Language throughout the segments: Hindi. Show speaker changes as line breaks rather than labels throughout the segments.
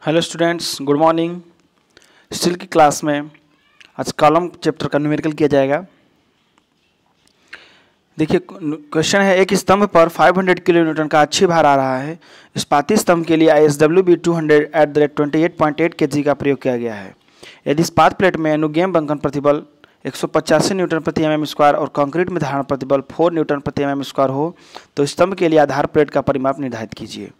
Hello students, good morning. Steel की क्लास में आज कॉलम चैप्टर का न्यूमेरिकल किया जाएगा। देखिए क्वेश्चन है, एक स्तंभ पर 500 किलो न्यूटन का अच्छी भार आ रहा है। इस्पाती स्तंभ के लिए ISWB 200 @ 28.8 kg का प्रयोग किया गया है। यदि इस्पात प्लेट में अनुगेम बंकन प्रतिबल 185 न्यूटन प्रति mm स्क्वायर और कंक्रीट में धारण प्रतिबल 4 न्यूटन प्रति mm स्क्वायर हो तो स्तंभ के लिए आधार प्लेट का परिमाप निर्धारित कीजिए।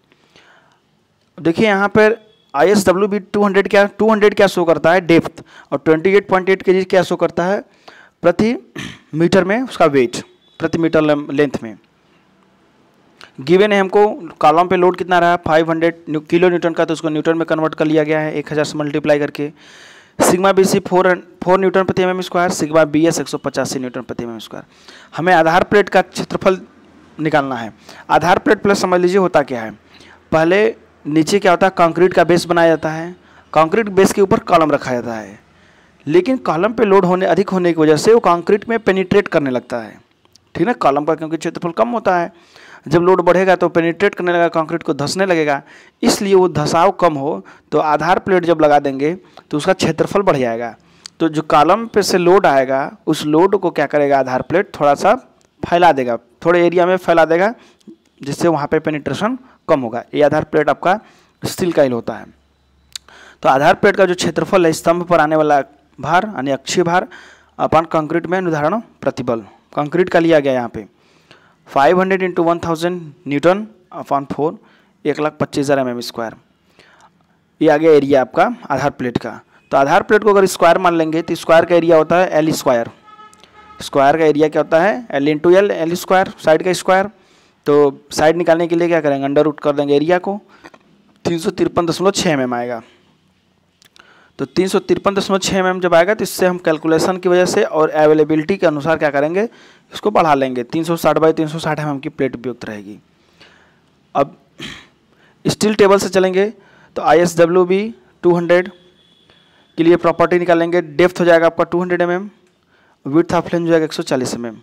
देखिए यहाँ पर ISWB 200 क्या शो करता है, डेप्थ, और 28.8 kg क्या शो करता है, प्रति मीटर में उसका वेट, प्रति मीटर लेंथ में। गिवन है हमको कॉलम पे लोड कितना रहा 500 किलो न्यूटन का, तो उसको न्यूटन में कन्वर्ट कर लिया गया है 1000 से मल्टीप्लाई करके। सिग्मा BC 4 न्यूटन प्रति mm square, sigma BS 185 Newton प्रति mm स्क्वायर। हमें आधार प्लेट का क्षेत्रफल निकालना है। आधार प्लेट प्लस समझ लीजिए होता क्या है, पहले नीचे क्या होता है, कंक्रीट का बेस बनाया जाता है, कंक्रीट बेस के ऊपर कॉलम रखा जाता है, लेकिन कॉलम पे लोड अधिक होने की वजह से वो कंक्रीट में पेनिट्रेट करने लगता है, ठीक है। कॉलम का क्योंकि क्षेत्रफल कम होता है, जब लोड बढ़ेगा तो पेनिट्रेट करने लगेगा, कंक्रीट को धंसने लगेगा, इसलिए वो धसाव कम हो तो आधार प्लेट जब लगा देंगे तो उसका क्षेत्रफल बढ़ जाएगा। तो जो कॉलम पे से लोड आएगा उस लोड को क्या करेगा, आधार प्लेट थोड़ा सा फैला देगा, थोड़े एरिया में फैला देगा, जिससे वहाँ पे पेनिट्रेशन कम होगा। ये आधार प्लेट आपका स्टील का ही होता है। तो आधार प्लेट का जो क्षेत्रफल है, स्तंभ पर आने वाला भार यानी अक्षीय भार अपन कंक्रीट में निर्धारण प्रतिबल कंक्रीट का लिया गया यहाँ पे 500 × 1000 न्यूटन अपॉन 4, 1,25,000 mm स्क्वायर। ये आ गया एरिया आपका आधार प्लेट का। तो आधार प्लेट को अगर स्क्वायर मान लेंगे तो स्क्वायर का एरिया होता है L स्क्वायर। स्क्वायर का एरिया क्या होता है, L × L, L square, side का स्क्वायर। तो साइड निकालने के लिए क्या करेंगे, अंडर रूट कर देंगे एरिया को, 353.6 mm आएगा। तो 353.6 mm जब आएगा तो इससे हम कैलकुलेशन की वजह से और अवेलेबिलिटी के अनुसार क्या करेंगे, इसको बढ़ा लेंगे। 360/360 mm की प्लेट उपयुक्त रहेगी। अब स्टील टेबल से चलेंगे तो ISWB 200 के लिए प्रॉपर्टी निकालेंगे। डेप्थ हो जाएगा आपका 200 mm, विड्थ ऑफ फ्लेंज हो जाएगा 140 mm।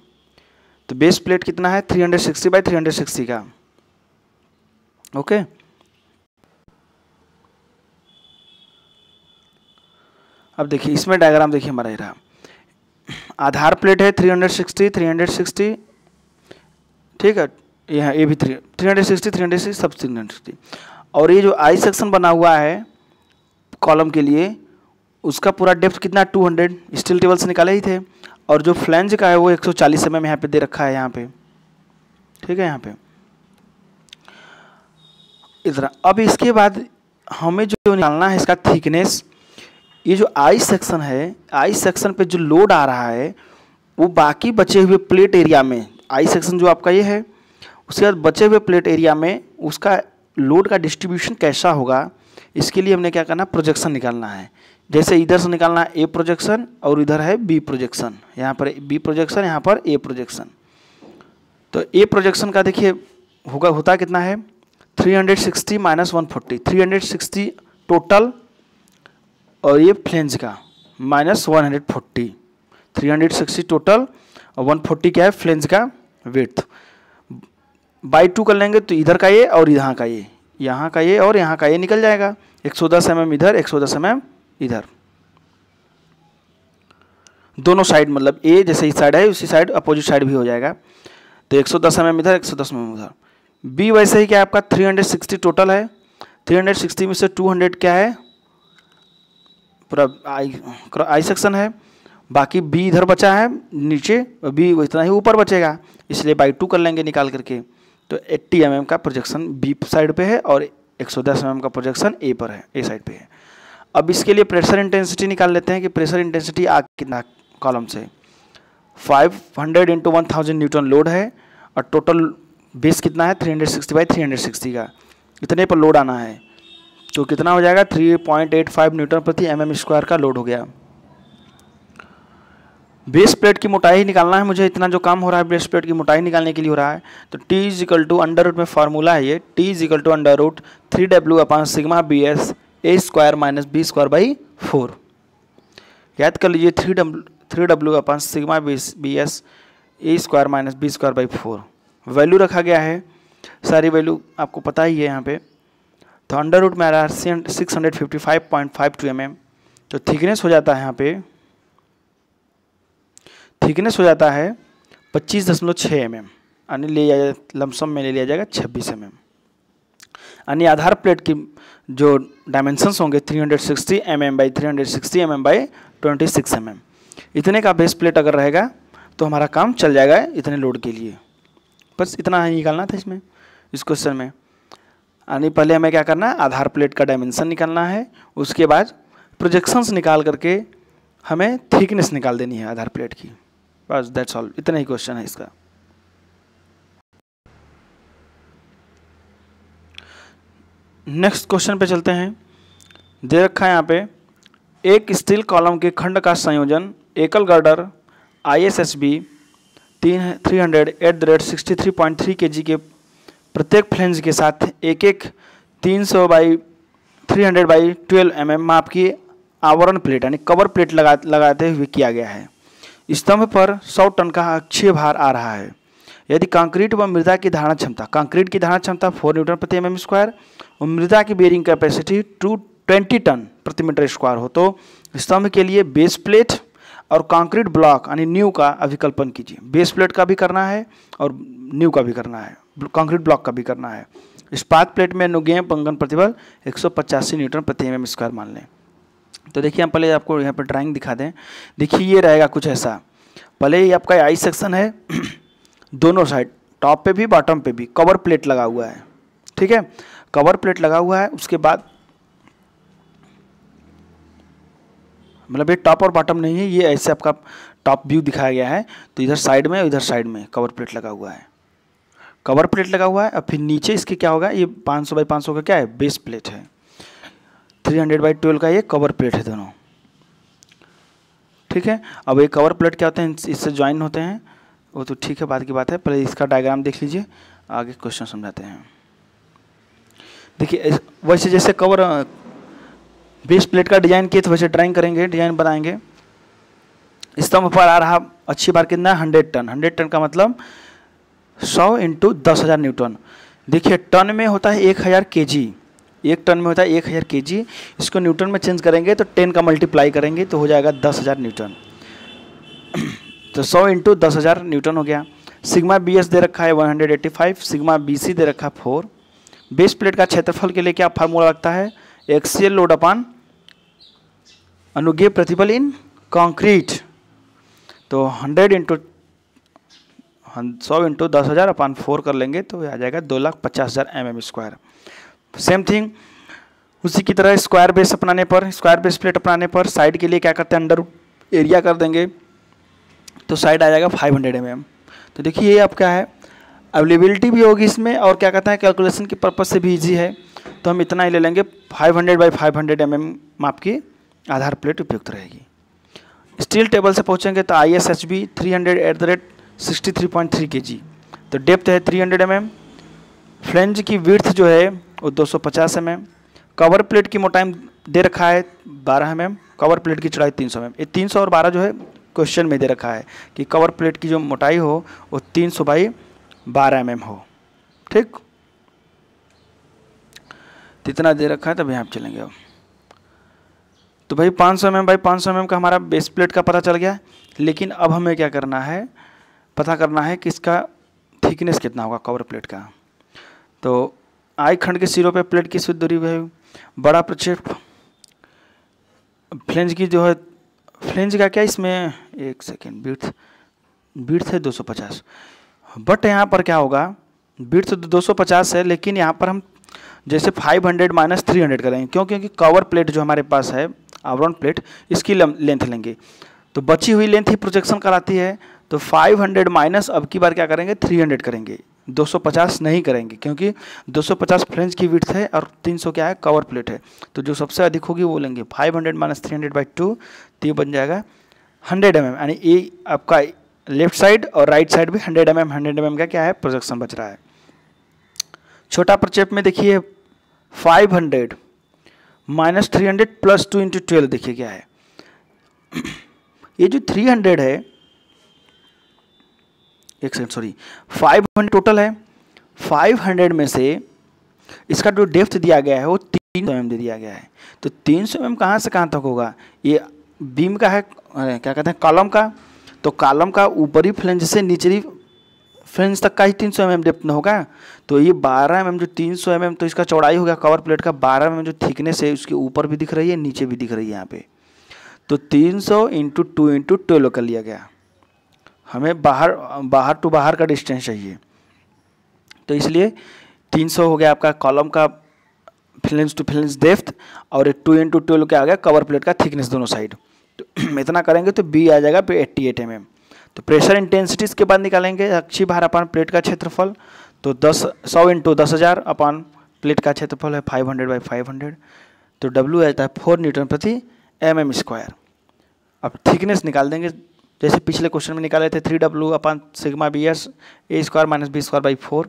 तो बेस प्लेट कितना है 360/360 का, ओके। अब देखिए इसमें डायग्राम देखिए हमारा ये रहा, आधार प्लेट है 360, ठीक है, यहाँ ये भी 360 सब 360। और ये जो आई सेक्शन बना हुआ है कॉलम के लिए, उसका पूरा डेप्थ कितना 200 स्टील टेबल से निकाले ही थे, और जो फ्लैंज का है वो 140 mm यहाँ पे दे रखा है यहाँ पे, ठीक है, यहाँ पे इधर। अब इसके बाद हमें जो निकालना है इसका थिकनेस। ये जो आई सेक्शन है, आई सेक्शन पे जो लोड आ रहा है वो बाकी बचे हुए प्लेट एरिया में, आई सेक्शन जो आपका ये है, उसके बाद बचे हुए प्लेट एरिया में उसका लोड का डिस्ट्रीब्यूशन कैसा होगा, इसके लिए हमने क्या करना, प्रोजेक्शन निकालना है। जैसे इधर से निकालना है ए प्रोजेक्शन और इधर है बी प्रोजेक्शन, यहाँ पर बी प्रोजेक्शन, यहाँ पर ए प्रोजेक्शन। तो ए प्रोजेक्शन का देखिए होता कितना है 360 - 140, 360 टोटल, और ये फ्लेंज का -140, 360 टोटल और 140 क्या है फ्लेंज का विड्थ। बाई 2 कर लेंगे तो इधर का ये और यहाँ का ये, यहाँ का ये और यहाँ का ये निकल जाएगा, 110 mm इधर, 110 mm इधर, दोनों साइड, मतलब ए जैसे इस साइड है उसी साइड अपोजिट साइड भी हो जाएगा। तो 110 mm इधर, 110 mm उधर। बी वैसे ही क्या है आपका 360 टोटल है, 360 में से 200 क्या है पूरा आई सेक्शन है, बाकी बी इधर बचा है नीचे, बी इतना ही ऊपर बचेगा, इसलिए बाई 2 कर लेंगे निकाल करके। तो 80 mm का प्रोजेक्शन बी साइड पे है और 110 mm का प्रोजेक्शन ए पर है, ए साइड पे है। अब इसके लिए प्रेशर इंटेंसिटी निकाल लेते हैं कि प्रेशर इंटेंसिटी आ कितना कॉलम से, 500 × 1000 न्यूटन लोड है और टोटल बेस कितना है 360/360 का, इतने पर लोड आना है। तो कितना हो जाएगा 3.85 न्यूटन प्रति mm स्क्वायर का लोड हो गया। बेस प्लेट की मोटाई निकालना है मुझे, इतना जो काम हो रहा है बेस प्लेट की मोटाई निकालने के लिए हो रहा है। तो T = अंडर रूट में फार्मूला है ये, T = √3W/σ BS A² - B²/4। याद कर लीजिए 3W/σ BS A² - B²/4 value रखा गया है, सारी वैल्यू आपको पता ही है यहाँ पे। तो अंडर रूट में आ रहा है 655.52 mm। तो थिकनेस हो जाता है यहाँ पे, थिकनेस हो जाता है 25.6 mm, यानी ले जाए लमसम में ले लिया जाएगा 26 mm। यानी आधार प्लेट की जो डायमेंशंस होंगे 360 mm by 360 mm by 26 mm। इतने का बेस प्लेट अगर रहेगा तो हमारा काम चल जाएगा इतने लोड के लिए। बस इतना ही निकालना था इसमें, इस क्वेश्चन में। यानी पहले हमें क्या करना है, आधार प्लेट का डायमेंशन निकालना है, उसके बाद प्रोजेक्शंस निकाल करके हमें थिकनेस निकाल देनी है आधार प्लेट की। बस दैट्स ऑल, इतना ही क्वेश्चन है इसका। नेक्स्ट क्वेश्चन पे चलते हैं। दे रखा है यहाँ पे, एक स्टील कॉलम के खंड का संयोजन एकल गर्डर ISHB 300 kg के प्रत्येक फ्लेंज के साथ एक 300 बाई 300 बाई 12 mm माप की आवरण प्लेट यानी कवर प्लेट लगाते हुए किया गया है। स्तंभ पर 100 टन का अक्षीय भार आ रहा है। यदि कंक्रीट व मृदा की धारण क्षमता, कंक्रीट की धारण क्षमता 4 न्यूटन प्रति mm स्क्वायर और मृदा की बेरिंग कैपेसिटी 20 टन प्रति मीटर स्क्वायर हो तो स्तंभ के लिए बेस प्लेट और कंक्रीट ब्लॉक यानी न्यू का अभिकल्पन कीजिए। बेस प्लेट का भी करना है और न्यू का भी करना है, कंक्रीट ब्लॉक का भी करना है। इस्पात प्लेट में अनुज्ञेय पंगन प्रतिबल 185 न्यूटन प्रति mm स्क्वायर मान लें। तो देखिए हम पहले आपको यहाँ पर ड्राइंग दिखा दें। देखिए ये रहेगा कुछ ऐसा। पहले ये आपका आई सेक्शन है, दोनों साइड टॉप पे भी बॉटम पे भी कवर प्लेट लगा हुआ है। ठीक है, कवर प्लेट लगा हुआ है। उसके बाद मतलब ये टॉप और बॉटम नहीं है, ये ऐसे आपका टॉप व्यू दिखाया गया है। तो इधर साइड में और इधर साइड में कवर प्लेट लगा हुआ है, कवर प्लेट लगा हुआ है। और फिर नीचे इसके क्या होगा, ये 500 बाई 500 का क्या है, बेस प्लेट है। 300 बाई 12 का ये कवर प्लेट है दोनों। ठीक है, अब ये कवर प्लेट क्या होते हैं, इससे ज्वाइन होते हैं, वो तो ठीक है, बाद की बात है। पहले इसका डायग्राम देख लीजिए, आगे क्वेश्चन समझाते हैं। देखिए वैसे जैसे कवर बेस प्लेट का डिजाइन किए तो वैसे ड्राइंग करेंगे, डिजाइन बनाएंगे। स्तंभ पर आ रहा अच्छी बार कितना, 100 टन। 100 टन का मतलब 100 इंटू 10,000 न्यूटन। देखिए टन में होता है 1000 kg, एक टन में होता है 1000 kg। इसको न्यूटन में चेंज करेंगे तो 10 का मल्टीप्लाई करेंगे तो हो जाएगा 10,000 न्यूटन। तो 100 इंटू 10,000 न्यूटन हो गया। सिग्मा BS दे रखा है 185, सिग्मा BC दे रखा है 4। बेस प्लेट का क्षेत्रफल के लिए क्या फार्मूला लगता है, एक्सियल लोड अपान अनुज्ञेय प्रतिबल इन कंक्रीट। तो 100 इंटू 100 इंटू 10,000 अपान 4 कर लेंगे तो आ जाएगा 2,50,000 mm स्क्वायर। सेम थिंग उसी की तरह स्क्वायर बेस अपनाने पर, स्क्वायर बेस प्लेट अपनाने पर साइड के लिए क्या करते हैं, अंडर एरिया कर देंगे तो साइड आ जाएगा 500 mm। तो देखिए ये आप क्या है, अवेलेबिलिटी भी होगी इसमें और क्या कहता है कैलकुलेशन के पर्पज से भी इजी है। तो हम इतना ही ले लेंगे, 500 बाई 500 mm माप की आधार प्लेट उपयुक्त रहेगी। स्टील टेबल से पहुँचेंगे तो ISHB 300/63.3 kg। तो डेप्थ है 300 mm, फ्लेंज की विड्थ जो है वो 250 mm, कवर प्लेट की मोटाई दे रखा है 12 mm, कवर प्लेट की चौड़ाई 300 mm। ये 300 और 12 जो है क्वेश्चन में दे रखा है कि कवर प्लेट की जो मोटाई हो वो 300 बाई 12 mm हो। ठीक, इतना दे रखा है, तब यहाँ चलेंगे अब। तो भाई 500 mm बाई 500 mm का हमारा बेस प्लेट का पता चल गया। लेकिन अब हमें क्या करना है, पता करना है कि इसका थिकनेस कितना होगा कवर प्लेट का। तो आई खंड के सिरों पे प्लेट की शुद्ध दूरी है, बड़ा प्रक्षेप फ्लेंज की जो है, फ्लेंज का क्या इसमें, एक सेकेंड, बिड्थ है 250। बट यहाँ पर क्या होगा, बिड्थ 250 है लेकिन यहाँ पर हम जैसे 500 माइनस 300 करेंगे। क्यों, क्योंकि कवर प्लेट जो हमारे पास है, आवरण प्लेट, इसकी लेंथ लेंगे तो बची हुई लेंथ ही प्रोजेक्शन कराती है। तो 500 माइनस अब की बार क्या करेंगे, 300 करेंगे, 250 नहीं करेंगे क्योंकि 250 फ्लेंज की विड्थ है और 300 क्या है, कवर प्लेट है। तो जो सबसे अधिक होगी वो लेंगे, 500 माइनस 300 बाई 2, तो ये बन जाएगा 100 mm। यानी ये आपका लेफ्ट साइड और राइट साइड भी 100 mm, 100 mm का क्या है, प्रोजेक्शन बच रहा है। छोटा प्रक्षेप में देखिए 500 माइनस 300 प्लस 2 इंटू 12, देखिए क्या है, ये जो 300 है, एक सेकंड सॉरी, 500 टोटल है। 500 में से इसका जो डेप्थ दिया गया है वो 300 mm दे दिया गया है। तो 300 mm कहाँ से कहाँ तक होगा? ये बीम का है, क्या कहते हैं, कॉलम का। तो कॉलम का ऊपरी फ्लेंज से निचली फ्लेंज तक का ही 300 mm डेप्थ में होगा। तो ये 12 mm जो 300 mm, तो इसका चौड़ाई हो गया कवर प्लेट का 12 mm जो थिकनेस है, उसके ऊपर भी दिख रही है, नीचे भी दिख रही है यहाँ पे। तो 300 × 2 × 12 कर लिया गया। हमें बाहर टू बाहर का डिस्टेंस चाहिए, तो इसलिए 300 हो गया आपका कॉलम का फ्लेंज टू फ्लेंज डेप्थ, और 2 × 12 क्या आ गया कवर प्लेट का थिकनेस दोनों साइड। तो इतना करेंगे तो बी आ जाएगा 88 mm। तो प्रेशर इंटेंसिटी इसके बाद निकालेंगे, अक्षीय भार अपान प्लेट का क्षेत्रफल। तो 100 × 10,000 अपान प्लेट का क्षेत्रफल है 500/500। तो W आता है 4 N/mm²। अब थिकनेस निकाल देंगे, जैसे पिछले क्वेश्चन में निकाले थे 3W अपान सिग्मा BS A² - B²/4।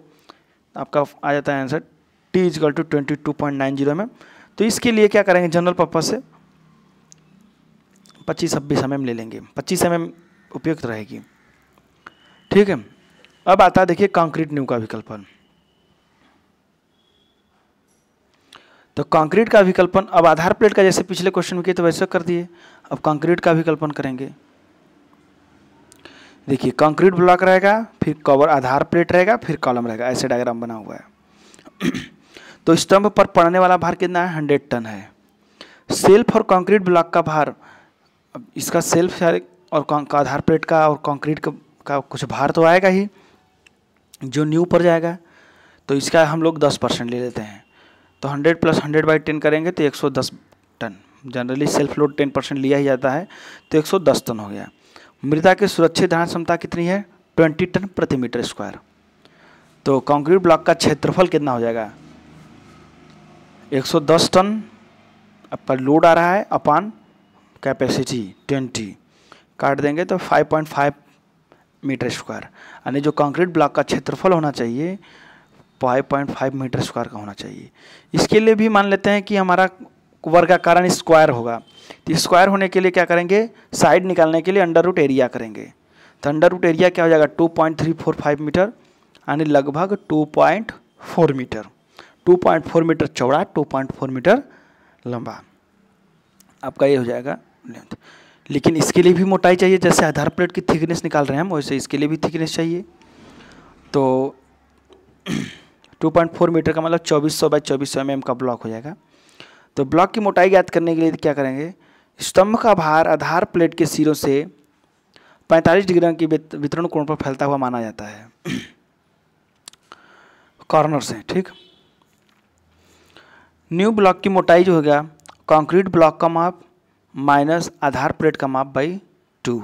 आपका आ जाता है आंसर T = 22.90 mm। तो इसके लिए क्या करेंगे, जनरल पर्पज से 25-26 mm ले लेंगे, 25 mm उपयुक्त रहेगी। ठीक है। अब आता है देखिए कंक्रीट नींव का विकल्पन। तो कंक्रीट का विकल्पन अब आधार प्लेट का जैसे पिछले क्वेश्चन में किए तो वैसे कर दिए, अब कंक्रीट का विकल्पन करेंगे। देखिए कंक्रीट ब्लॉक रहेगा, फिर कवर आधार प्लेट रहेगा, फिर कॉलम रहेगा, ऐसे डायग्राम बना हुआ है। तो स्तंभ पर पड़ने वाला भार कितना है? 100 टन है। सेल्फ और कंक्रीट ब्लॉक का भार, अब इसका सेल्फ और आधार प्लेट का और कंक्रीट का कुछ भार तो आएगा ही जो न्यू पर जाएगा। तो इसका हम लोग 10% ले लेते हैं। तो 100 + 100/10 करेंगे तो 110 टन। जनरली सेल्फ लोड 10% लिया ही जाता है, तो 110 टन हो गया। मृदा की सुरक्षित धारण क्षमता कितनी है? 20 टन प्रति मीटर स्क्वायर। तो कंक्रीट ब्लॉक का क्षेत्रफल कितना हो जाएगा? 110 टन पर लोड आ रहा है अपान कैपेसिटी 20, काट देंगे तो 5.5 मीटर स्क्वायर, यानी जो कंक्रीट ब्लॉक का क्षेत्रफल होना चाहिए 5.5 मीटर स्क्वायर का होना चाहिए। इसके लिए भी मान लेते हैं कि हमारा वर्गाकार स्क्वायर होगा। तो स्क्वायर होने के लिए क्या करेंगे, साइड निकालने के लिए अंडर रूट एरिया करेंगे। तो अंडर रूट एरिया क्या हो जाएगा? 2.345 मीटर, यानी लगभग 2.4 मीटर। 2.4 मीटर चौड़ा, 2.4 मीटर लंबा आपका ये हो जाएगा लेंथ। लेकिन इसके लिए भी मोटाई चाहिए, जैसे आधार प्लेट की थिकनेस निकाल रहे हैं हम, वैसे इसके लिए भी थिकनेस चाहिए। तो 2.4 मीटर का मतलब 2400/2400 mm का ब्लॉक हो जाएगा। तो ब्लॉक की मोटाई ज्ञात करने के लिए क्या करेंगे, स्तंभ का भार आधार प्लेट के सिरों से 45 डिग्री की वितरण कोण पर फैलता हुआ माना जाता है, कॉर्नर से। ठीक। न्यू ब्लॉक की मोटाई जो हो गया, कंक्रीट ब्लॉक का माप माइनस आधार प्लेट का माप बाई 2।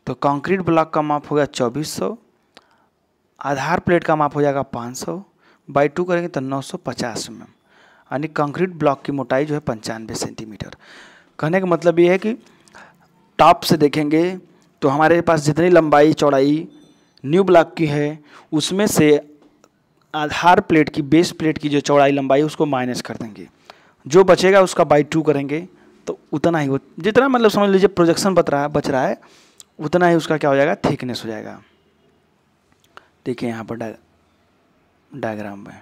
तो कंक्रीट ब्लॉक का माप हो गया 2400, आधार प्लेट का माप हो जाएगा 500, बाई 2 करेंगे तो 950 mm, यानी कंक्रीट ब्लॉक की मोटाई जो है 95 सेंटीमीटर। कहने का मतलब ये है कि टॉप से देखेंगे तो हमारे पास जितनी लंबाई चौड़ाई न्यू ब्लॉक की है, उसमें से आधार प्लेट की, बेस प्लेट की जो चौड़ाई लंबाई उसको माइनस कर देंगे, जो बचेगा उसका बाई 2 करेंगे, तो उतना ही जितना मतलब समझ लीजिए प्रोजेक्शन बच रहा है उतना ही उसका क्या हो जाएगा, थिकनेस हो जाएगा। देखिए यहाँ पर डायग्राम में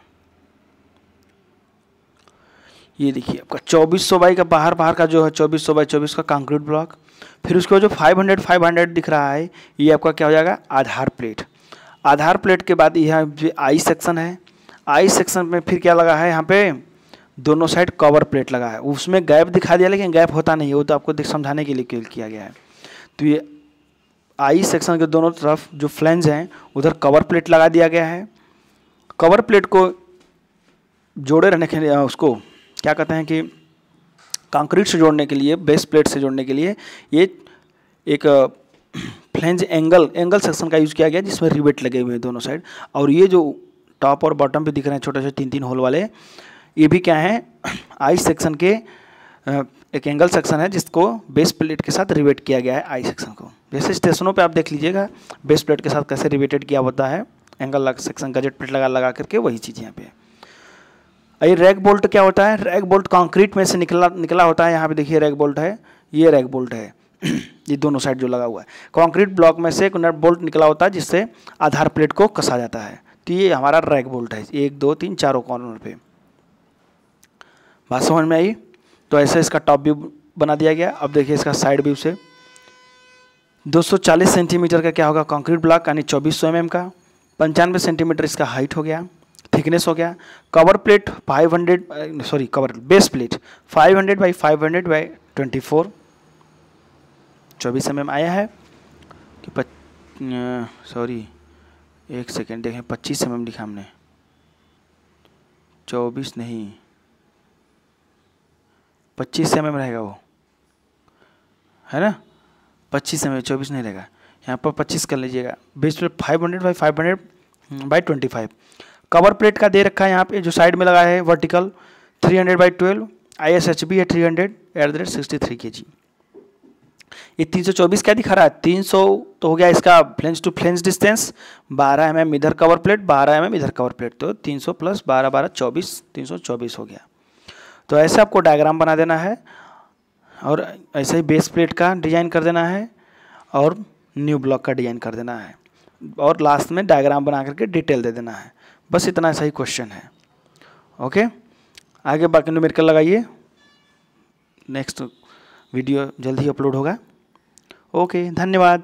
ये देखिए आपका 2400 बाई का बाहर का जो है 2400/24 का कंक्रीट ब्लॉक, फिर उसके बाद जो 500 दिख रहा है ये आपका क्या हो जाएगा, आधार प्लेट। आधार प्लेट के बाद यहाँ आई सेक्शन है, आई सेक्शन में फिर क्या लगा है, यहाँ पे दोनों साइड कवर प्लेट लगा है। उसमें गैप दिखा दिया लेकिन गैप होता नहीं है, वो तो आपको समझाने के लिए किया गया है। तो ये आई सेक्शन के दोनों तरफ जो फ्लैंज हैं उधर कवर प्लेट लगा दिया गया है। कवर प्लेट को जोड़े रहने के लिए उसको क्या कहते हैं कि कंक्रीट से जोड़ने के लिए, बेस प्लेट से जोड़ने के लिए ये एक फ्लैंज एंगल सेक्शन का यूज़ किया गया, जिसमें रिवेट लगे हुए हैं दोनों साइड। और ये जो टॉप और बॉटम पे दिख रहे हैं छोटे छोटे 3-3 होल वाले, ये भी क्या है, आई सेक्शन के एक एंगल सेक्शन है जिसको बेस प्लेट के साथ रिवेट किया गया है आई सेक्शन को। जैसे स्टेशनों पे आप देख लीजिएगा बेस प्लेट के साथ कैसे रिवेटेड किया होता है एंगल सेक्शन, गजेट प्लेट लगा करके, वही चीज़ यहाँ पे। ये रैक बोल्ट क्या होता है, रैक बोल्ट कंक्रीट में से निकला होता है। यहाँ पे देखिए रैक बोल्ट है, ये रैक बोल्ट है ये दोनों साइड जो लगा हुआ है। कंक्रीट ब्लॉक में से एक नट बोल्ट निकला होता है जिससे आधार प्लेट को कसा जाता है। तो ये हमारा रैक बोल्ट है, 1 2 3 चारों कॉर्नर पे। बात समझ में आई? तो ऐसे इसका टॉप व्यू बना दिया गया। अब देखिए इसका साइड व्यू से 240 सेंटीमीटर का क्या होगा कंक्रीट ब्लॉक, यानी 2400 mm का। 95 सेंटीमीटर इसका हाइट हो गया, थिकनेस हो गया। Cover plate 500 sorry cover base plate 500 by 500 by 24 24 mm आया है कि सॉरी एक सेकेंड देखें, 25 mm लिखा हमने, 24 नहीं 25 mm रहेगा वो, है ना? 25 mm, 24 नहीं रहेगा। यहाँ पर 25 कर लीजिएगा। Base plate 500 by 500 by 25। Cover plate का दे रखा है यहाँ पे जो साइड में लगा है वर्टिकल 300 बाई 12। ISHB है 300 kg। ये 324 क्या दिखा रहा है? 300 तो हो गया इसका flange to flange distance, 12 mm इधर कवर प्लेट, 12 mm इधर कवर प्लेट, तो 300 प्लस 12 12 24, 324 हो गया। तो ऐसे आपको डायग्राम बना देना है और ऐसे ही बेस प्लेट का डिजाइन कर देना है और न्यू ब्लॉक का डिजाइन कर देना है और लास्ट में डायग्राम बना करके डिटेल दे देना है। बस इतना सही क्वेश्चन है। ओके, आगे बाकी न्यूमेरिकल लगाइए। नेक्स्ट वीडियो जल्द ही अपलोड होगा। ओके, धन्यवाद।